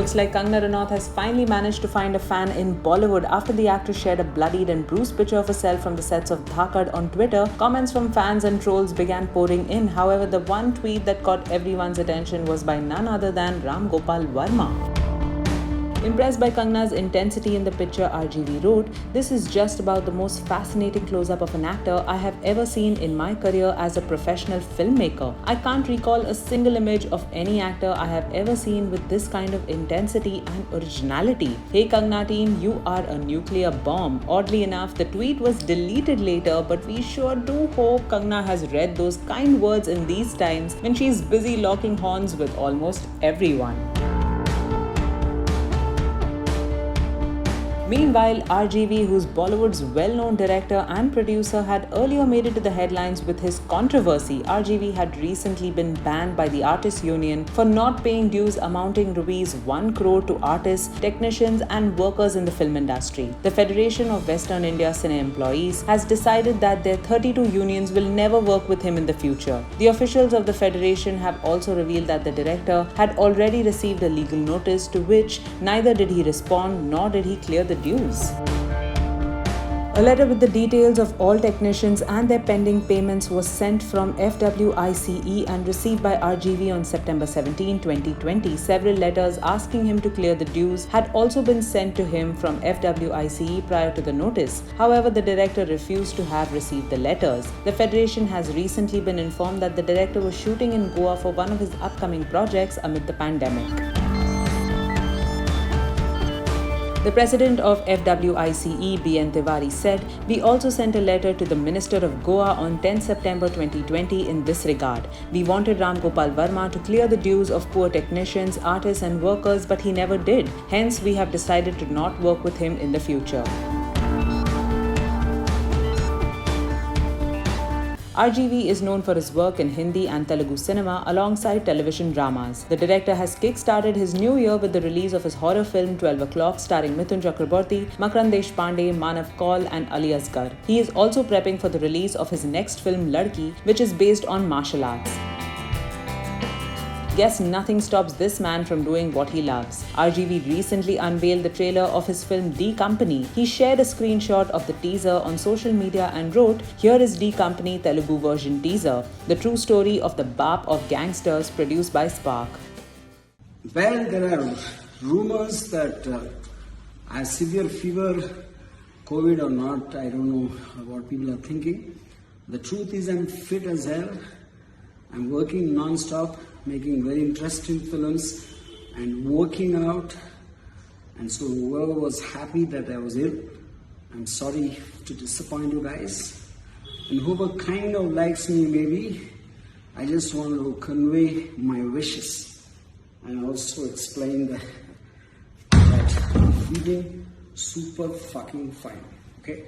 Looks like Kangana Ranaut has finally managed to find a fan in Bollywood after the actress shared a bloodied and bruised picture of herself from the sets of Dhakad on Twitter. Comments from fans and trolls began pouring in. However, the one tweet that caught everyone's attention was by none other than Ram Gopal Varma. Impressed by Kangana's intensity in the picture, RGV wrote, "This is just about the most fascinating close-up of an actor I have ever seen in my career as a professional filmmaker. I can't recall a single image of any actor I have ever seen with this kind of intensity and originality. Hey Kangana team, you are a nuclear bomb." Oddly enough, the tweet was deleted later, but we sure do hope Kangana has read those kind words in these times when she's busy locking horns with almost everyone. Meanwhile, RGV, who's Bollywood's well-known director and producer, had earlier made it to the headlines with his controversy. RGV had recently been banned by the Artists Union for not paying dues amounting Rs 1 crore to artists, technicians and workers in the film industry. The Federation of Western India Cine Employees has decided that their 32 unions will never work with him in the future. The officials of the federation have also revealed that the director had already received a legal notice, to which neither did he respond nor did he clear the dues. A letter with the details of all technicians and their pending payments was sent from FWICE and received by RGV on September 17, 2020. Several letters asking him to clear the dues had also been sent to him from FWICE prior to the notice. However, the director refused to have received the letters. The federation has recently been informed that the director was shooting in Goa for one of his upcoming projects amid the pandemic. The president of FWICE, B.N. Tiwari, said, "We also sent a letter to the Minister of Goa on 10 September 2020 in this regard. We wanted Ram Gopal Varma to clear the dues of poor technicians, artists and workers, but he never did. Hence, we have decided to not work with him in the future." RGV is known for his work in Hindi and Telugu cinema alongside television dramas. The director has kick-started his new year with the release of his horror film 12 O'Clock starring Mithun Chakraborty, Makarand Deshpande, Manav Kaul and Ali Asgar. He is also prepping for the release of his next film Ladki, which is based on martial arts. Guess nothing stops this man from doing what he loves. RGV recently unveiled the trailer of his film D Company. He shared a screenshot of the teaser on social media and wrote, "Here is D Company Telugu version teaser, the true story of the BAP of gangsters produced by Spark." Well, there are rumors that I have severe fever, COVID or not, I don't know what people are thinking. The truth is I'm fit as hell. I'm working non-stop, making very interesting films and working out. And so whoever was happy that I was ill, I'm sorry to disappoint you guys. And whoever kind of likes me maybe, I just want to convey my wishes and also explain that I'm feeling super fucking fine. Okay?